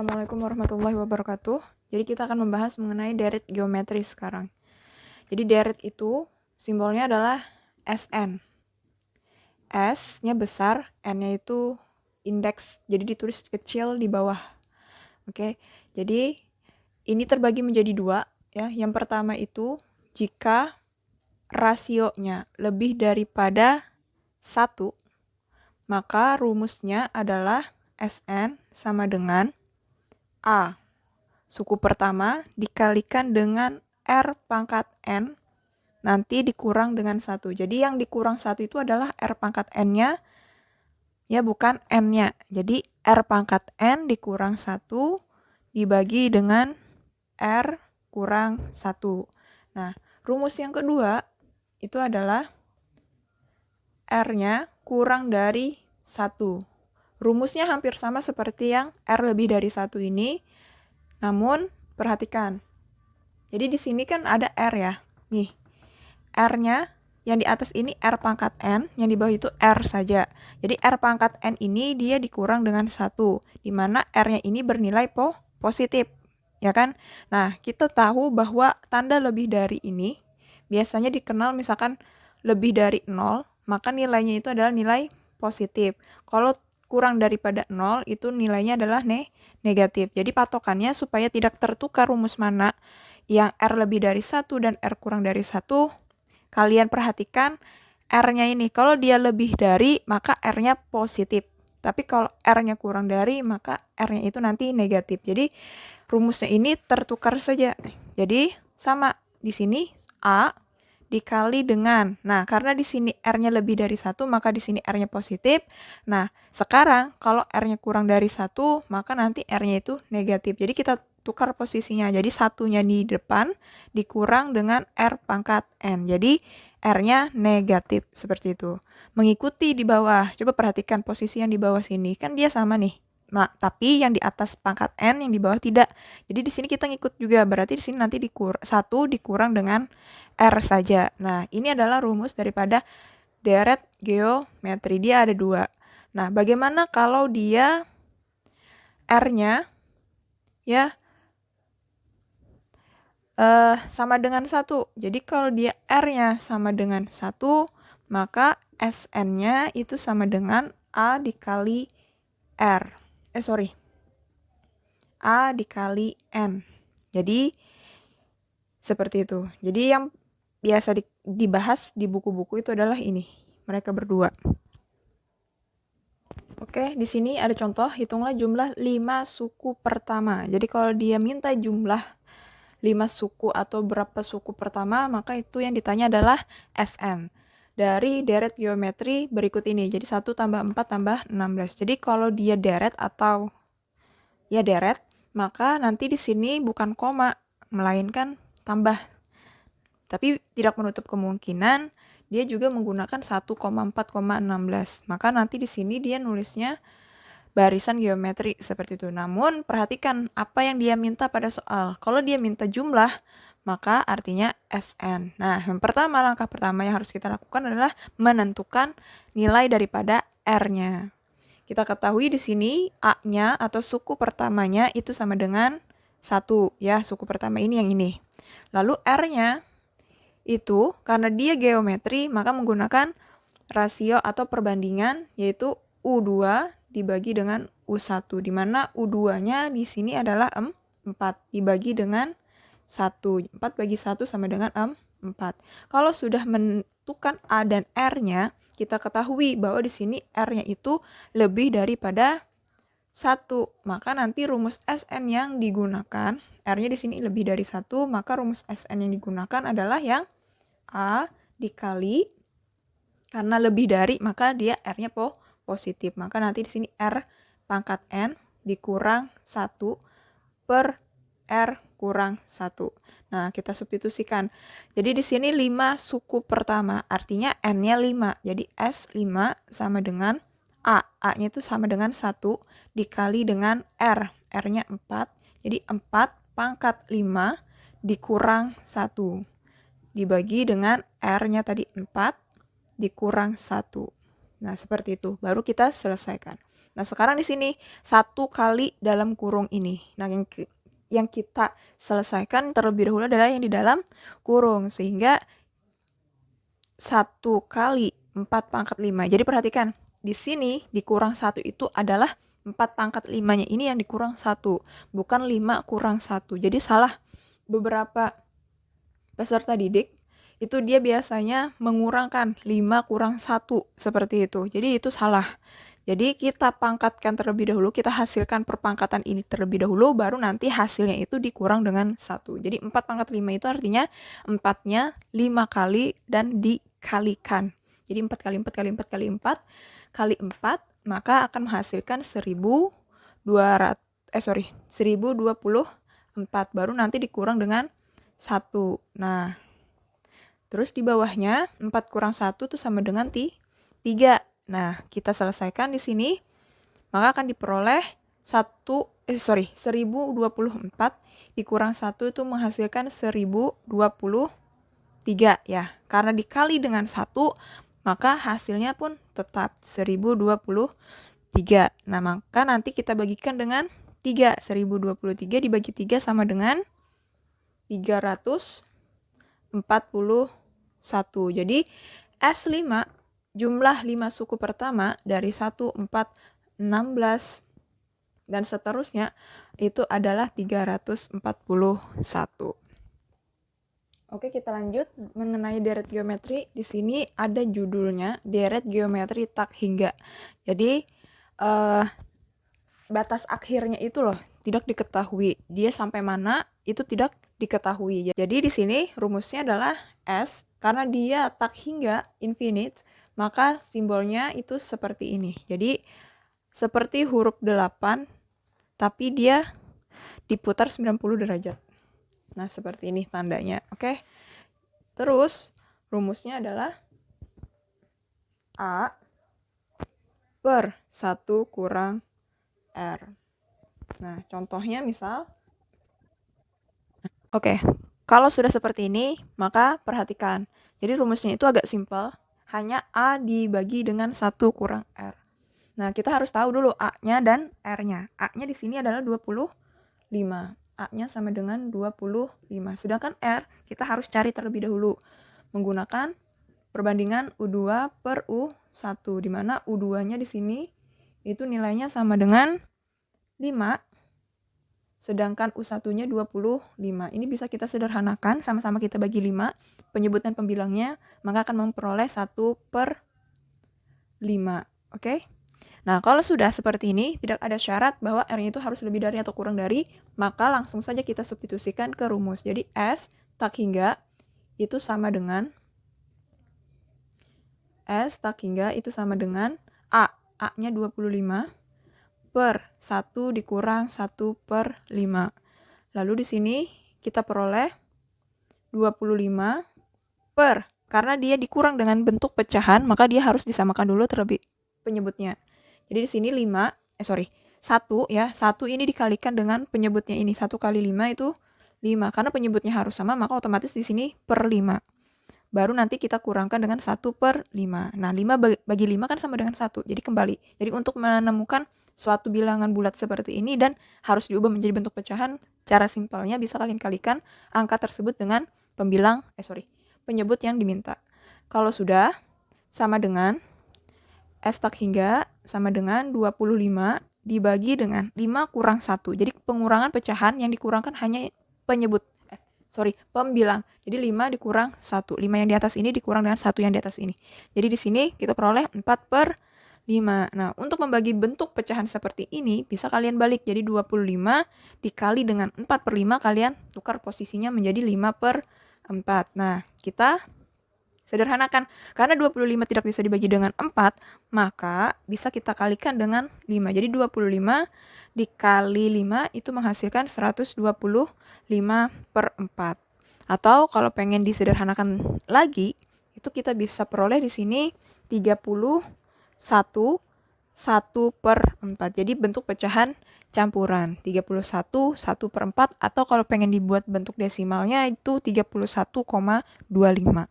Assalamualaikum warahmatullahi wabarakatuh. Jadi kita akan membahas mengenai deret geometri sekarang. Jadi deret itu simbolnya adalah SN. S-nya besar, N-nya itu indeks, jadi ditulis kecil di bawah. Oke, jadi ini terbagi menjadi dua. Ya. Yang pertama itu jika rasionya lebih daripada 1, maka rumusnya adalah SN sama dengan A, suku pertama dikalikan dengan R pangkat N, nanti dikurang dengan 1. Jadi yang dikurang 1 itu adalah R pangkat N-nya, ya bukan N-nya. Jadi R pangkat N dikurang 1 dibagi dengan R kurang 1. Nah, rumus yang kedua itu adalah R-nya kurang dari 1. Rumusnya hampir sama seperti yang R lebih dari 1 ini, namun perhatikan. Jadi di sini kan ada R ya. Nih, R-nya yang di atas ini R pangkat N, yang di bawah itu R saja. Jadi R pangkat N ini dia dikurang dengan 1, di mana R-nya ini bernilai positif. Ya kan? Nah, kita tahu bahwa tanda lebih dari ini biasanya dikenal misalkan lebih dari 0, maka nilainya itu adalah nilai positif. Kalau kurang daripada 0 itu nilainya adalah negatif. Jadi patokannya supaya tidak tertukar rumus mana yang R lebih dari 1 dan R kurang dari 1, kalian perhatikan R-nya ini. Kalau dia lebih dari, maka R-nya positif. Tapi kalau R-nya kurang dari, maka R-nya itu nanti negatif. Jadi rumusnya ini tertukar saja. Jadi sama di sini A dikali dengan, nah karena di sini R-nya lebih dari 1, maka di sini R-nya positif. Nah, sekarang kalau R-nya kurang dari 1, maka nanti R-nya itu negatif. Jadi kita tukar posisinya. Jadi satunya di depan dikurang dengan R pangkat N. Jadi R-nya negatif seperti itu. Mengikuti di bawah. Coba perhatikan posisi yang di bawah sini. Kan dia sama nih. Nah, tapi yang di atas pangkat N, yang di bawah tidak. Jadi di sini kita ngikut juga. Berarti di sini nanti 1 dikurang dengan R saja. Nah, ini adalah rumus daripada deret geometri. Dia ada 2. Nah, bagaimana kalau dia R-nya ya sama dengan 1. Jadi kalau dia R-nya sama dengan 1, maka SN-nya itu sama dengan A dikali R. A dikali N. Jadi seperti itu. Jadi yang biasa dibahas di buku-buku itu adalah ini. Mereka berdua. Oke, di sini ada contoh. Hitunglah jumlah 5 suku pertama. Jadi kalau dia minta jumlah 5 suku atau berapa suku pertama, maka itu yang ditanya adalah SN. Dari deret geometri berikut ini. Jadi 1 tambah 4 tambah 16. Jadi kalau dia deret atau ya deret, maka nanti di sini bukan koma, melainkan tambah. Tapi tidak menutup kemungkinan dia juga menggunakan 1,4,16. Maka nanti di sini dia nulisnya barisan geometri seperti itu. Namun perhatikan apa yang dia minta pada soal. Kalau dia minta jumlah, maka artinya SN. Nah, langkah pertama yang harus kita lakukan adalah menentukan nilai daripada R-nya. Kita ketahui di sini A-nya atau suku pertamanya itu sama dengan 1, ya, suku pertama ini yang ini. Lalu R-nya itu karena dia geometri, maka menggunakan rasio atau perbandingan, yaitu U2 dibagi dengan U1, di mana U2-nya di sini adalah 4 dibagi dengan 1. 4 bagi 1 sama dengan 4. Kalau sudah menentukan A dan R-nya, kita ketahui bahwa di sini R-nya itu lebih daripada 1. Maka nanti rumus SN yang digunakan, R-nya di sini lebih dari 1, maka rumus SN yang digunakan adalah yang A dikali, karena lebih dari maka dia R-nya positif. Maka nanti di sini R pangkat N dikurang 1 per R kurang 1. Nah, kita substitusikan. Jadi di sini 5 suku pertama, artinya N-nya 5. Jadi S5 sama dengan A. A-nya itu sama dengan 1 dikali dengan R. R-nya 4. Jadi 4 pangkat 5 dikurang 1. Dibagi dengan R-nya tadi 4 dikurang 1. Nah, seperti itu. Baru kita selesaikan. Nah, sekarang di sini 1 kali dalam kurung ini. Nah, yang kita selesaikan terlebih dahulu adalah yang di dalam kurung, sehingga 1 kali 4 pangkat 5. Jadi perhatikan, di sini dikurang 1 itu adalah 4 pangkat 5-nya ini yang dikurang 1, bukan 5 kurang 1. Jadi salah. Beberapa peserta didik itu dia biasanya mengurangkan 5 kurang 1 seperti itu. Jadi itu salah. Jadi kita pangkatkan terlebih dahulu, kita hasilkan perpangkatan ini terlebih dahulu, baru nanti hasilnya itu dikurang dengan 1. Jadi 4 pangkat 5 itu artinya 4-nya 5 kali dan dikalikan. Jadi 4 kali 4 kali 4 kali 4 kali 4, maka akan menghasilkan 1024, baru nanti dikurang dengan 1. Nah, terus di bawahnya 4 kurang 1 itu sama dengan 3. Nah, kita selesaikan di sini, maka akan diperoleh 1024 dikurang 1 itu menghasilkan 1023 ya. Karena dikali dengan 1, maka hasilnya pun tetap 1023. Nah, maka nanti kita bagikan dengan 3. 1023 dibagi 3 sama dengan 341. Jadi S5 jumlah 5 suku pertama dari 1, 4, 16, dan seterusnya itu adalah 341. Oke, kita lanjut mengenai deret geometri. Di sini ada judulnya deret geometri tak hingga. Jadi batas akhirnya itu loh tidak diketahui. Dia sampai mana itu tidak diketahui. Jadi di sini rumusnya adalah S, karena dia tak hingga infinite, maka simbolnya itu seperti ini. Jadi seperti huruf 8, tapi dia diputar 90 derajat. Nah, seperti ini tandanya. Oke. Terus rumusnya adalah A per 1 kurang R. Nah, contohnya misal, oke, kalau sudah seperti ini, maka perhatikan. Jadi rumusnya itu agak simpel, hanya A dibagi dengan 1 kurang R. Nah, kita harus tahu dulu A-nya dan R-nya. A-nya di sini adalah 25. A-nya sama dengan 25. Sedangkan R, kita harus cari terlebih dahulu menggunakan perbandingan U2 per U1, di mana U2-nya di sini itu nilainya sama dengan 5, sedangkan U1-nya 25. Ini bisa kita sederhanakan, sama-sama kita bagi 5, penyebutan pembilangnya, maka akan memperoleh 1 per 5. Oke? Nah, kalau sudah seperti ini, tidak ada syarat bahwa R-nya itu harus lebih dari atau kurang dari, maka langsung saja kita substitusikan ke rumus. Jadi S tak hingga itu sama dengan A. A-nya 25 per 1 dikurang 1 per 5. Lalu di sini kita peroleh 25 per, karena dia dikurang dengan bentuk pecahan, maka dia harus disamakan dulu terlebih penyebutnya. Jadi di sini 1 ya, 1 ini dikalikan dengan penyebutnya ini. 1 kali 5 itu 5. Karena penyebutnya harus sama, maka otomatis di sini per 5. Baru nanti kita kurangkan dengan 1 per 5. Nah, 5 bagi 5 kan sama dengan 1. Jadi kembali. Jadi untuk menemukan suatu bilangan bulat seperti ini dan harus diubah menjadi bentuk pecahan, cara simpelnya bisa kalian kalikan angka tersebut dengan penyebut yang diminta. Kalau sudah, sama dengan S tak hingga sama dengan 25 dibagi dengan 5 kurang 1. Jadi pengurangan pecahan yang dikurangkan hanya pembilang. Jadi 5 dikurang 1. 5 yang di atas ini dikurang dengan 1 yang di atas ini. Jadi di sini kita peroleh 4 per 5. Nah, untuk membagi bentuk pecahan seperti ini, bisa kalian balik. Jadi 25 dikali dengan 4 per 5, kalian tukar posisinya menjadi 5 per 4. Nah, kita sederhanakan. Karena 25 tidak bisa dibagi dengan 4, maka bisa kita kalikan dengan 5. Jadi 25 dikali 5 itu menghasilkan 125 per 4. Atau kalau pengen disederhanakan lagi, itu kita bisa peroleh di sini 31 1 per 4. Jadi bentuk pecahan campuran 31 1 per 4, atau kalau pengen dibuat bentuk desimalnya itu 31,25.